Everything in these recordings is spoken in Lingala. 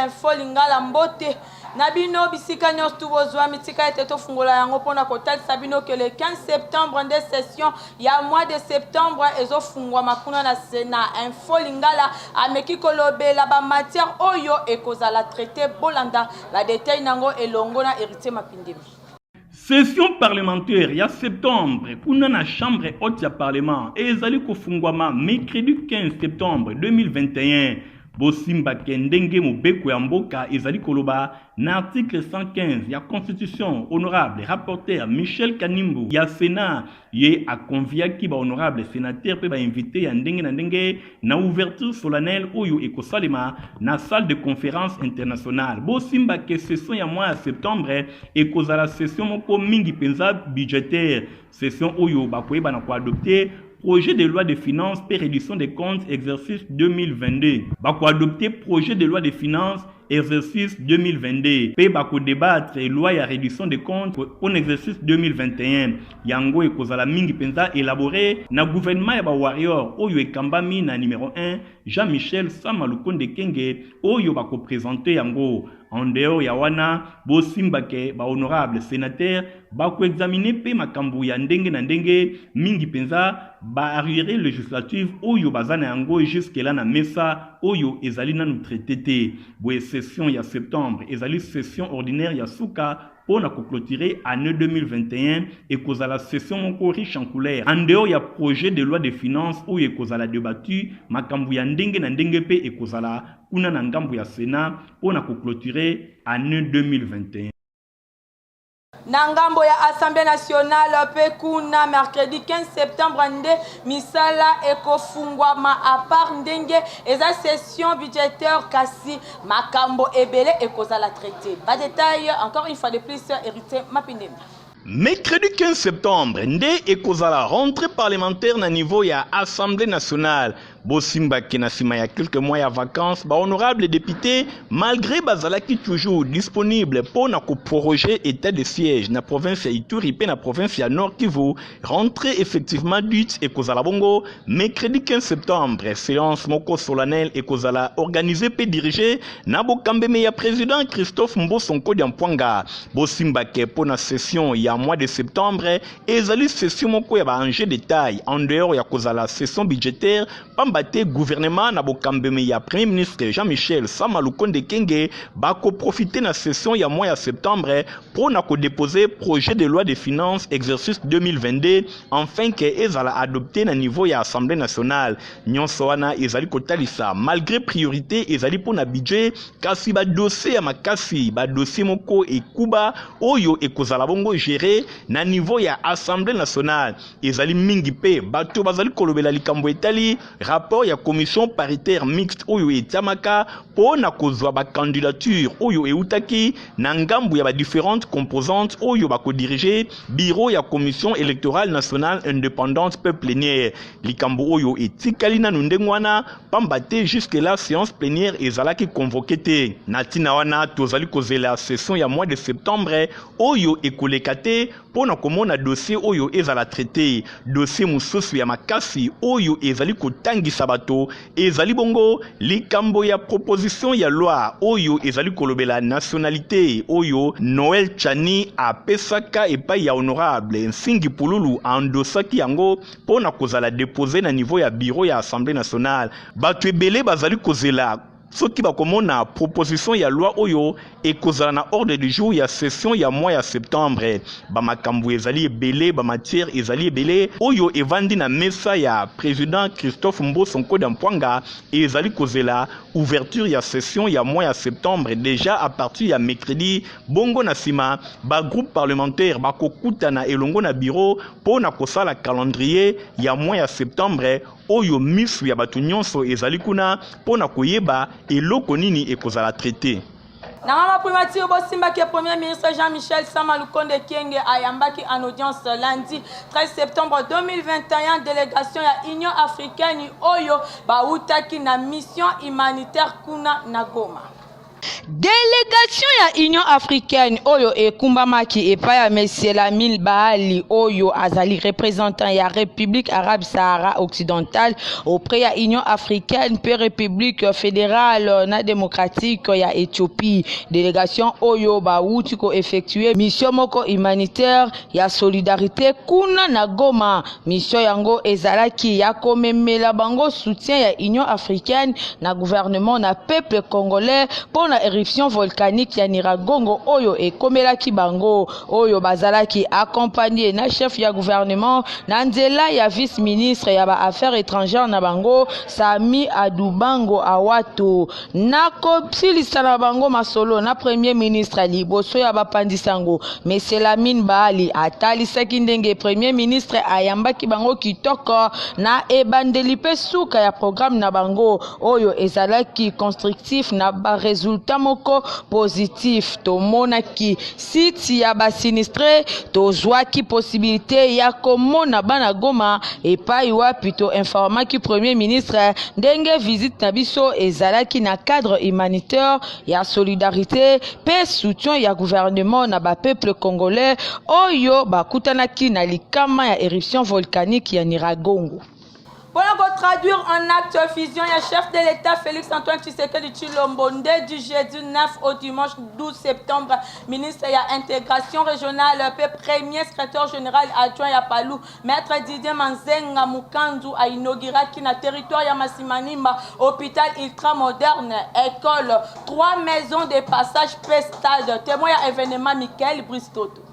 info lingala mbote Nabino bisika nyos tubozwa mitika eteto fungola yango pona kotal sabino que le 15 septembre des sessions ya mois de septembre ezo fungwa makuna na sena info lingala ameki kolobela ba matière oyo ekozala traité bolanda la détail nango elongo na héritier mapindimi. Session parlementaire ya septembre kuna na chambre haute ya parlement ezali kofungwama mercredi 15 septembre 2021. Bosimba kendenge mobeko ya mboka ezali koloba na article 115 ya constitution. Honorable rapporteur Michel Kanimbu ya Sénat ye a conviaki ba honorable sénateur pe ba invité ya ndenge na ndenge na ouverture solennelle oyo ekosalema na salle de conférence internationale. Bosimba ke session ya mois septembre ekozala session moko mingi penza budgétaire, session oyo bakoyeba na ko adopter projet de loi de finances et réduction des comptes exercice 2022. Bako adopter projet de loi de finances exercice 2022. Pe bako débattre loi ya réduction des comptes pour exercice 2021. Yango ekozala mingi penza élaboré na gouvernement ya ba warrior oyo ekambami na numéro 1 Jean-Michel Sama Lukonde Kenge oyo bako présenter yango. En dehors ya wana bosimba ke ba honorable sénateur bako examiner pe makambu ya ndenge na ndenge mingi penza ba arriéré législative oyo bazana yango jusque là na mesa oyo ezali nanu traité te. Boye session ya septembre ezali session ordinaire ya suka pour na clôturer année 2021 et cause la session moko riche en couleurs. En dehors ya projet de loi de finances ou e cause la débattu makambu ya ndenge na ndenge pe e cause la kuna na ngambu ya Sénat pour na clôturer année 2021. Nangambo ya Assemblée nationale pe kuna mercredi 15 septembre nde misala ekofungwama à part ndenge eza session budgétaire kasi makambo ebele ekozala traité. Pas détail encore une fois de plus hérité mapindemi. Mercredi 15 septembre nde ekozala rentrée parlementaire na niveau ya Assemblée nationale. Bosimba Kenasima ya quelques mois ya vacances, ba honorable député, malgré bazalaki toujours disponible pour na proroger état de siège na province ya Ituri pe na province ya Nord Kivu, rentrée effectivement dite et kozala bongo, mercredi 15 septembre, séance moko solennelle et kozala organisée pe dirigée na bokambeme ya président Christophe Mbosonko Diampwanga. Bosimba ke pour na session ya mois de septembre, ezali session moko ya ba enjeu de taille, en dehors ya kozala session budgétaire, bate gouvernement na bokambeme ya premier ministre Jean-Michel Sama Lukonde Kenge bako profiter na session ya mois ya septembre pour na ko déposer projet de loi de finances exercice 2022 enfin que ezala adopté na niveau ya Assemblée nationale. Nyonso wana ezali kotalisa malgré priorité ezali pour na budget kasi ba dossier ya makasi ba dossier moko ekuba oyo ekozala bongo gérer na niveau ya Assemblée nationale ezali mingi pe bato bazali kolobela likambo etali rapport ya commission paritaire mixte oyo etamaka po na kozwa ba candidature oyo eutaki na ngambu ya ba différentes composantes oyo bako diriger bureau ya commission électorale nationale indépendante peu plénière. Likambo oyo etikali na ndengwana pambate jusque la séance plénière ezalaki convoqué te. Natina wana tozali kozela session ya mois de septembre oyo ekolekate po na komona dossier oyo ezala traité. Dossier mususu ya makasi oyo ezali kotangi sabato ezali bongo likambo ya proposition ya loi oyo ezali kolobela nationalité oyo Noël Chani apesaka epai ya honorable Nsingi Pululu andosaki yango pona kozala déposer na niveau ya bureau ya Assemblée nationale. Bato ebele bazali kozela soki bakomona proposition ya loi oyo ekozala na ordre du jour ya session ya mois ya septembre. Bamakambu ezali ebele, bamatière ezali ebele oyo evandi na mesa ya président Christophe Mbosonko Diampwanga ezali kozela ouverture ya session ya mois ya septembre déjà à partir ya mercredi bongo na sima ba groupe parlementaire bakokutana elongo na bureau po na kosala calendrier ya mois ya septembre oyo misu ya bato nyonso ezali kuna po na koyeba eloko nini ekozala traité. Nangama primature bosimba ke premier ministre Jean-Michel Sama Lukonde Kenge ayambaki en audience lundi 13 septembre 2021 délégation ya Union africaine oyo bautaki na mission humanitaire kuna na Goma. Délégation ya Union africaine oyo ekumbamaki epai ya Monsieur Lamine Baali oyo azali représentant ya République arabe Sahara occidentale auprès ya Union africaine pe République fédérale na démocratique ya Éthiopie. Délégation oyo bauti ko effectuer mission moko humanitaire ya solidarité kuna na Goma. Mission yango ezalaki ya komemela bango soutien ya Union africaine na gouvernement na peuple congolais pour na éruption volcanique ya Nyiragongo oyo ekomelaki bango oyo bazalaki accompagné na chef ya gouvernement na nzela ya vice-ministre ya ba affaires étrangères na bango Sami Adubango Awato na kopsilisa na bango masolo na premier ministre liboso ya bapandisango Monsieur Lamine Baali atalisaki ndenge premier ministre ayambaki bango kitoko na ebandeli pe suka ya programme na bango oyo ezalaki constructif na ba résultat moko positif. Tomonaki site ya ba sinistre tozwaki possibilité ya komona bana Goma epai wapi to informaki premier ministre ndenge visite na biso ezalaki na cadre humanitaire ya solidarité pe soutien ya gouvernement na ba peuple congolais oyo bakutanaki na likama ya éruption volcanique ya Nyiragongo. Pour traduire en acte fusion, il y a chef de l'État Félix-Antoine Tshisekedi Tshilombo du jeudi 9 au dimanche 12 septembre, ministre de l'intégration régionale, premier secrétaire général adjoint à Palou, maître Didier Manzenga Mukandu a inauguré qui na territoire ya Masimanimba, hôpital ultramoderne, école, 3 maisons de passage stade, témoin à événement Michael Bristoto.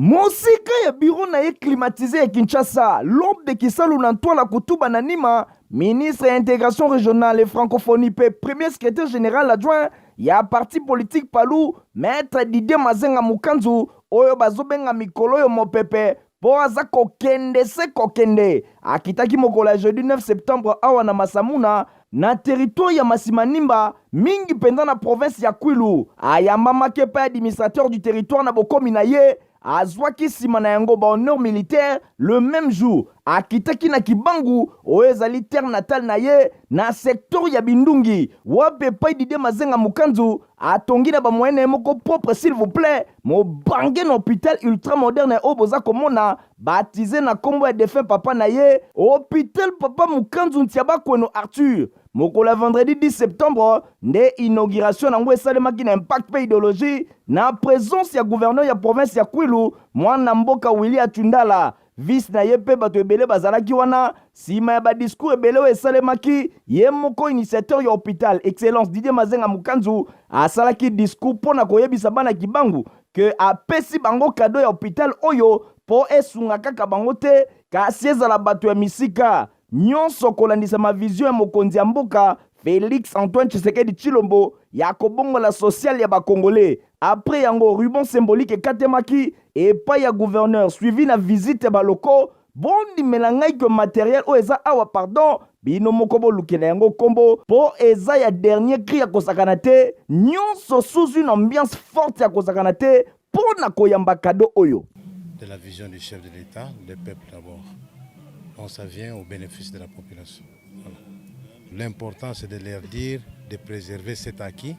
Mosika ya bureau na ye climatisé ya Kinshasa, l'homme de Kisalu Nantoala Kutuba Nanima, ministre de l'intégration régionale et francophonie pe premier secrétaire général adjoint ya parti politique Palou, maître Didier Mazenga Mukanzu, oyo bazobenga mikolo yo mopepe, po aza kokende se kokende. Akitaki mokola jeudi 9 septembre awa na Masamuna, na territoire ya Masimanimba, mingi penda na province ya Kwilu. Ayamba makepa administrateur du territoire na bokomi na ye, azwaki sima na yango ba honneur militaire le même jour akitaki na Kibangu oyo ezali terre natale na ye na secteur ya Bindungi wape pai Didier Mazenga Mukanzu atongi na ba moyenne moko propre s'il vous plaît mo bange na hôpital ultramoderne oyo boza komona baptisé na kombo ya défunt papa na ye hôpital papa Mukanzu Ntiaba Kweno Arthur. Mokola vendredi 10 septembre, nde inauguration nango esalemaki na impact pe idéologie na présence ya gouverneur ya province ya Kwilu, mwana mboka Willy Atundala. Vice na ye pe bato ebele bazalaki wana, sima ya ba discours ebele oyo esalemaki, ye moko initiateur ya hôpital, excellence Didier Mazenga Mukanzu, asalaki discours pona koyebisa bana Kibangu, ke apesi bango cadeau ya hôpital oyo, po esunga kaka bango te, kasi ezala bato ya misika. Nyonso kolandisa ma vision ya mokonzi ya mboka Félix Antoine Tshisekedi Tshilombo ya kobongola social ya ba Congolais. Après yango ruban symbolique katemaki epai ya gouverneur suivi na visite baloko bondi melangai que matériel o eza awa pardon bino moko bolukela yango kombo po eza ya dernier cri ya kosakana te nyonso sous une ambiance forte ya kosakana te pona koyamba cadeau oyo. De la vision du chef de l'État, le peuple d'abord. Ça vient au bénéfice de la population. Voilà. L'important, c'est de leur dire de préserver cet acquis,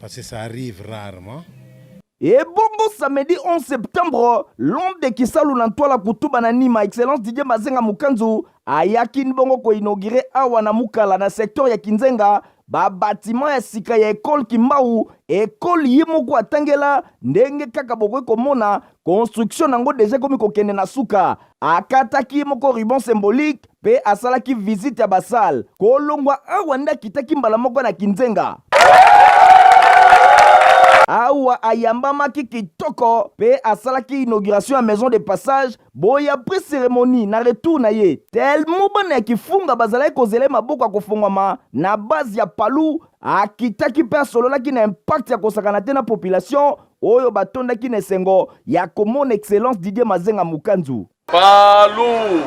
parce que ça arrive rarement. Et bongo samedi 11 septembre, l'homme de Kisalu Nantoala Kutuba Nanima, excellence Didier Mazenga Mukanzu, ayaki nbongo ko inauguré awa na Mukala na secteur ya Kinzenga, ba bâtiment ya sika ya école Kimbau, école yimoko atangela ndenge kaka bokwe komona construction nango déjà komi kokende na suka. Akataki moko ruban symbolique pe asalaki visite ya basal. Kolongwa awa nda kitaki mbala moko na Kinzenga. Awa ayambamaki kitoko pe asalaki inauguration ya maison de passage boya pre cérémonie na retour na ye tellement bana kifunga bazalaki kozele maboko kofungwama na base ya Palou akitaki pe asololaki na impact ya kosakana te na population oyo batondaki na esengo ya komona excellence Didier Mazenga Mukanzu. Palou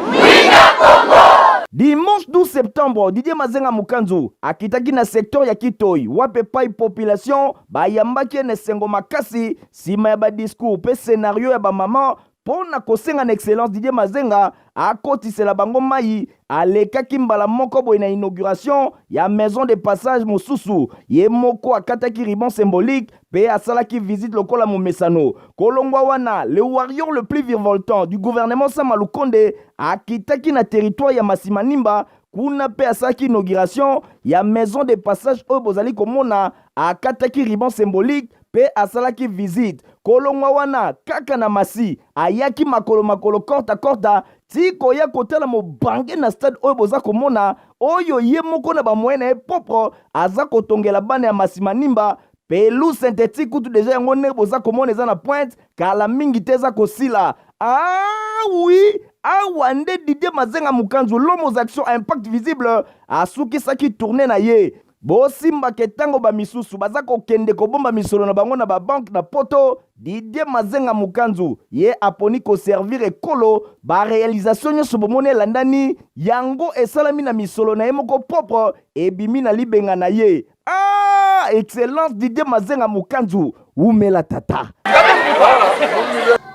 Dimanche 12 septembre, Didier Mazenga Mukanzu akitaki na secteur ya Kitoi wape pai population bayambaki na sengo makasi sima ya ba discours pe scénario ya ba maman pona kosenga na excellence Didier Mazenga akotisela bango mai alekaki mbala moko boye na inauguration ya maison de passage mosusu ye moko akataki ribbon symbolique pe asalaki visite lokola momesano kolongwa wana le warrior le plus virevoltant du gouvernement Sama Lukonde akitaki na territoire ya Masimanimba kuna pe asalaki inauguration ya maison de passage oyo bozali komona akataki ribbon symbolique pe asalaki visite kolongwa wana kaka na Masi ayaki makolo korta ti koya kotala mobange na stade oyo boza komona oyo ye moko na bamoyen na ye propre aza kotongela bana ya Masimanimba pelu synthétique kutu deja yango ne boza komona eza na pointe kala mingi te eza kosila. Ah oui, awa nde Didier Mazenga Mukanzu l'homme aux actions à impact visible asukisaki tourné na ye bosimba ketango ba misusu baza kokende kobomba misolo na bango na ba banque na poto Didier Mazenga Mukanzu ye aponi ko servir ekolo ba réalisation nyonso bomone landani yango esalami na misolo na ye moko propre ebimi na libenga na ye. Ah, excellence Didier Mazenga Mukanzu umela tata.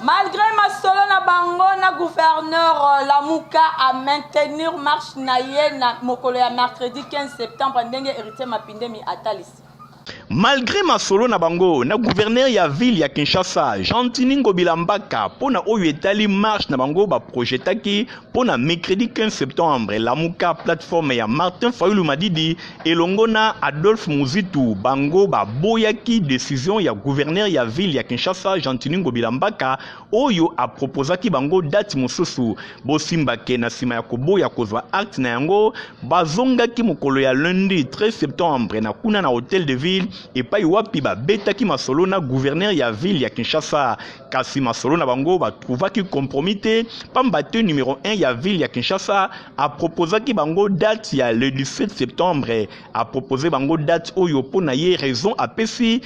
Malgré masolo na bango na gouverneur Lamuka à maintenir marche na ye na mokolo ya mercredi 15 septembre ndenge héritier Mapindemi atalisi. Malgré masolo na bango na gouverneur ya ville ya Kinshasa Jean-Tini Ngobila Mbaka pona oyo etali marche na bango ba projetaki pona mercredi 15 septembre Lamuka plateforme ya Martin Fayulu Madidi elongo na Adolphe Muzitu bango ba boyaki décision ya gouverneur ya ville ya Kinshasa Jean-Tini Ngobila Mbaka oyo a proposaki bango date mosusu bosimbake na sima ya koboya kozwa acte na yango bazongaki mokolo ya lundi 13 septembre na kuna na hôtel de ville et pa wapi ba betaki masolo na gouverneur ya ville ya Kinshasa kasi masolo na bango ba trouvaki compromis pambate numéro 1 ya ville ya Kinshasa a proposaki bango date ya le 17 septembre a proposé bango date oyo pona ye raison a pesi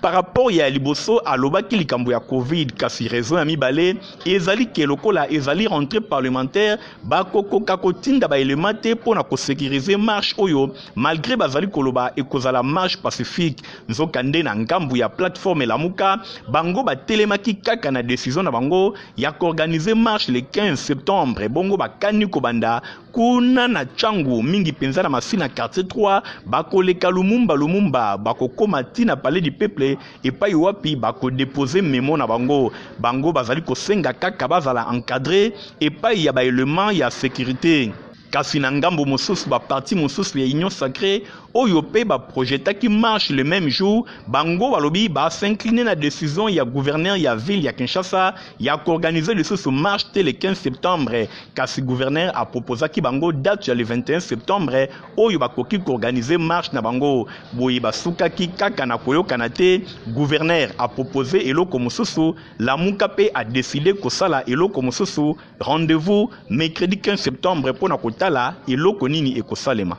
par rapport ya liboso alobaki likambo ya covid kasi raison ya mibale ezali ke lokola ezali rentrée parlementaire bakokoka kotinda ba élément te pona ko sécuriser marche oyo malgré bazali koloba ekozala marche pacifique nzokande na ngambu ya plateforme Lamuka bango batelemaki kaka na décision na bango ya organiser marche le 15 septembre bongo bakani kobanda kuna na changu mingi penza na masina quartier 3 bakoleka Lumumba bakokoma tina palais du peuple et pa wapi bako déposer memo na bango bazali kosenga kaka bazala encadré et pa ya ba élément ya sécurité kasi na ngambo mosusu ba parti mosusu ya union sacrée oyo pe ba projetaki marche le même jour bango balobi ba s'incliner na décision ya gouverneur ya ville ya Kinshasa ya organiser le sous marche le 15 septembre kasi gouverneur a proposaki bango date ya le 21 septembre oyo bakoki ko organiser marche na bango boye basukaki kaka na koyokana te gouverneur a proposé eloko mosusu Lamuka pe a décidé kosala eloko mosusu rendez-vous mercredi 15 septembre pona kotala eloko nini ekosalema.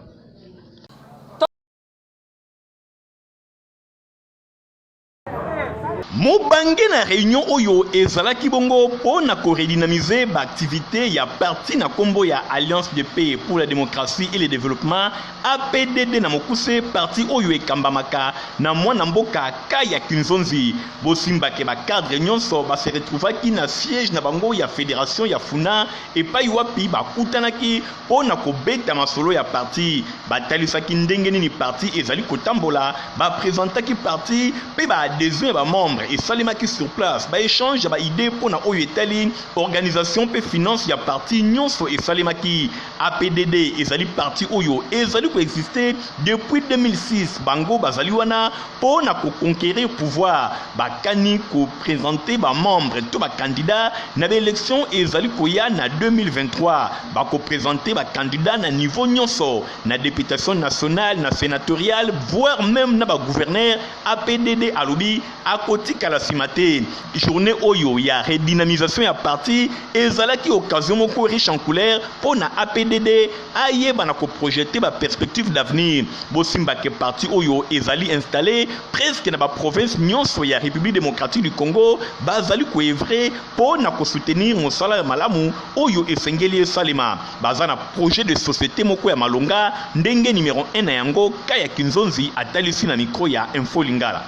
Mobange na réunion oyo ezalaki bongo pona ko redynamiser ba activité ya parti na kombo ya Alliance de paix pour la démocratie et le développement APDD na mokuse parti oyo ekambamaka na mwana mboka Kaya Kinzonzi bosimba ke ba cadre nyonso ba se retrouvaki na siège na bango ya fédération ya Funa et pa wapi ba kutanaki pona ko beta masolo ya parti batalisaki ndenge nini parti ezali kotambola ba présentaki parti pe ba adhésion ba membre et salimaki sur place ba échange ba idée pona oyo etali organisation pe finance ya parti nyonso et salimaki APDD ezali parti oyo ezali ko exister depuis 2006 bango bazali wana pona ko conquérir pouvoir bakani ko présenter ba membre to ba candidat na élection ezali koya na 2023 ba ko présenter ba candidat na niveau nyonso na députation nationale na sénatoriale voire même na ba gouverneur APDD alobi akoti kala simate journée oyo ya redynamisation ya parti ezalaki occasion moko riche en couleur pona APDD ayeba na ko projeter ba perspective d'avenir bosimba ke parti oyo ezali installé presque na ba province nyonso ya République démocratique du Congo bazali ko evrer pona ko soutenir mosala ya malamu oyo esengeli esalema bazana projet de société moko ya malonga ndenge numéro 1 na yango Kaya Kinzonzi atalisi na micro ya Info Lingala.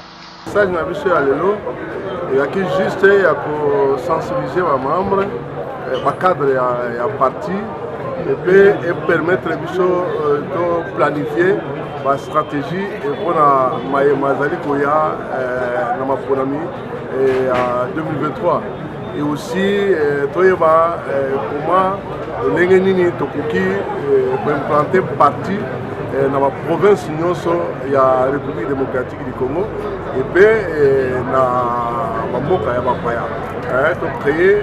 message na biso ya lelo eyaki juste ya kosensibiliser bamembre bacadre ya parti epe epermettre biso toplanifier bastratégie mpona mayema azali koya na maponami ya 2023 et aussi toyeba comment ndenge nini tokoki koimplanter parti na baprovince nyonso ya République démocratique du Congo epe na bamboka ya bapaya tocreye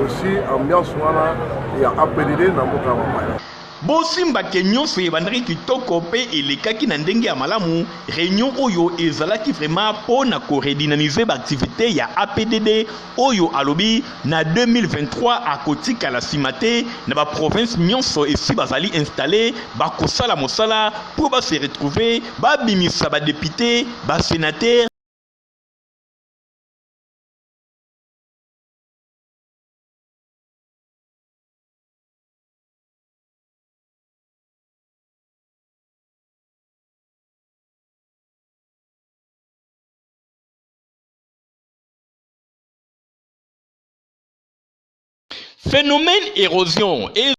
aussi ambiance wana ya APDD na mboka ya bapaya. Bosimbake nyonso ebandaki kitoko mpe elekaki na ndenge ya malamu. Réunion oyo ezalaki vraiment mpo na koredynamiser baaktivité ya APDD oyo alobi na 2023 akotikala nsima te na baprovince nyonso esi bazali installé bakosala mosala mpo base retrouver babimisa badepute basénateur phénomène érosion et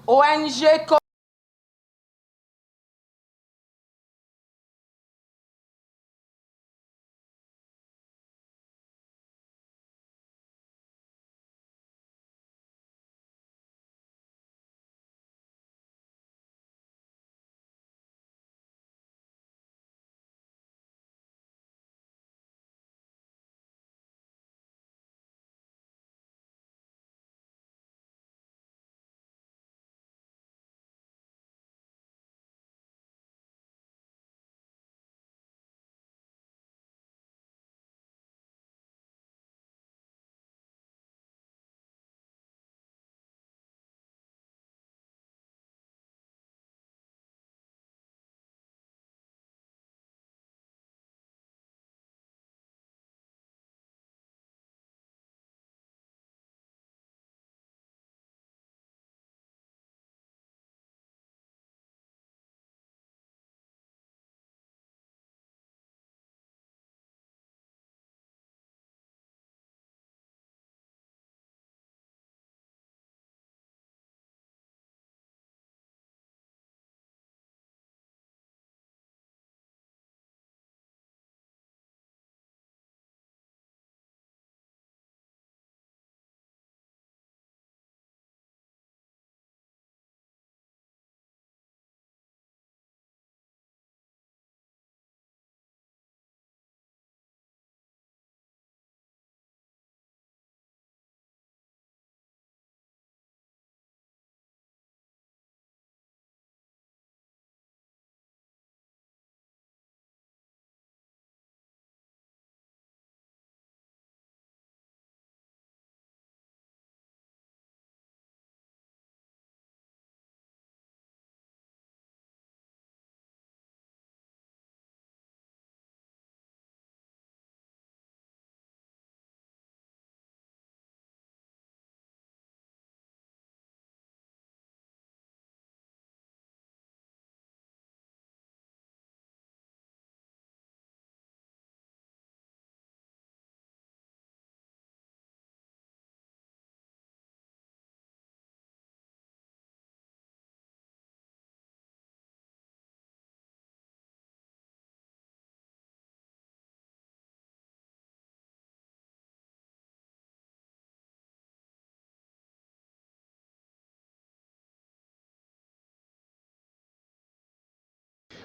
ONG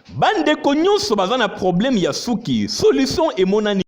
bandeko nyonso baza na problème ya suki, solution emonani.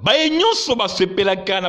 Baye nyonso basepelaka na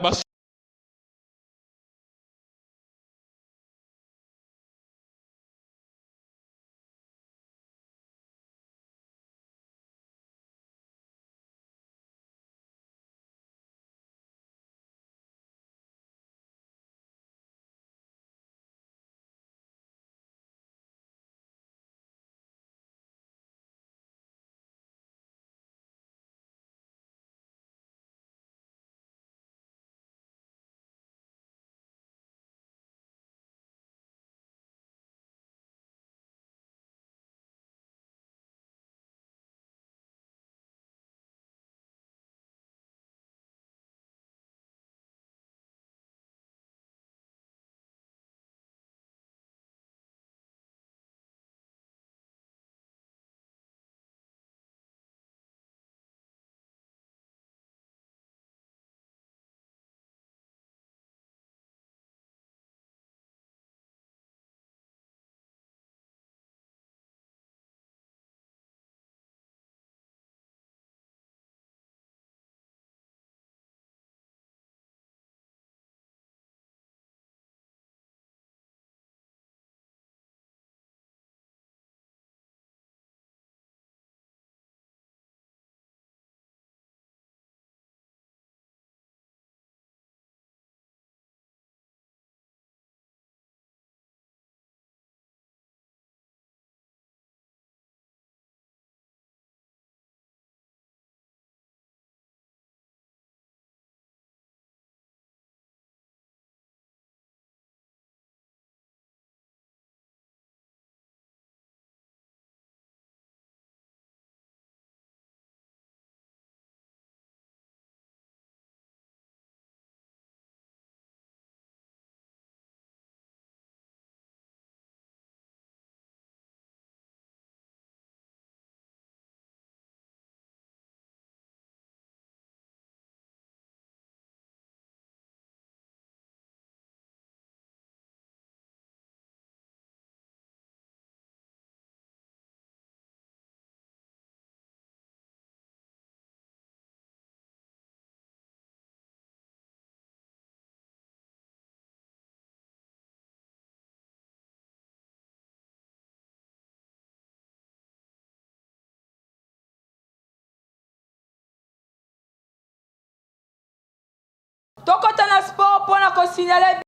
tokota na sport mpona kosignale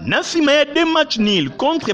Nassima ya 2 matchs nuls contre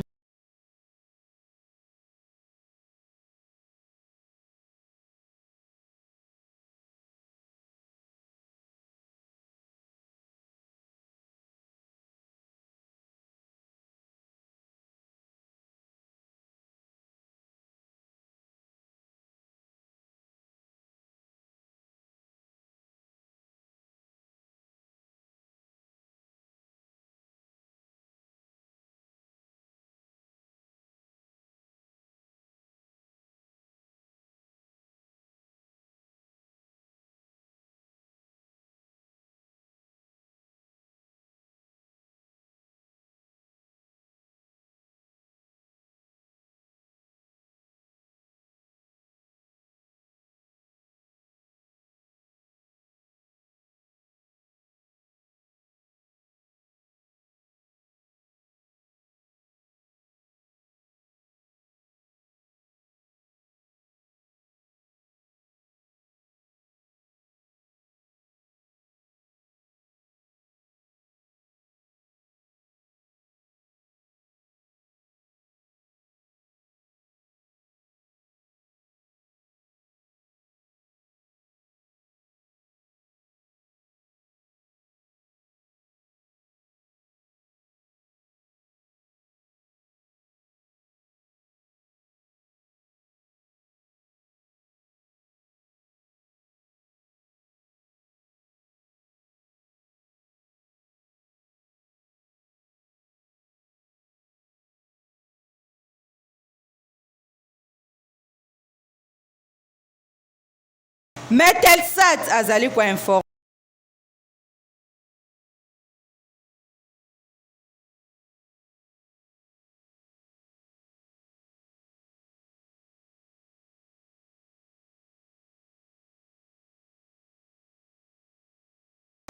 Metelsat azali kwa informe.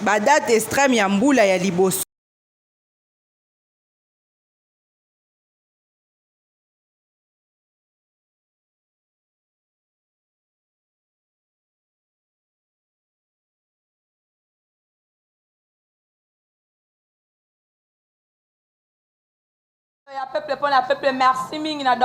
Badate extrême ya mbula ya liboso. Ya peuple, peuple, merci mingi na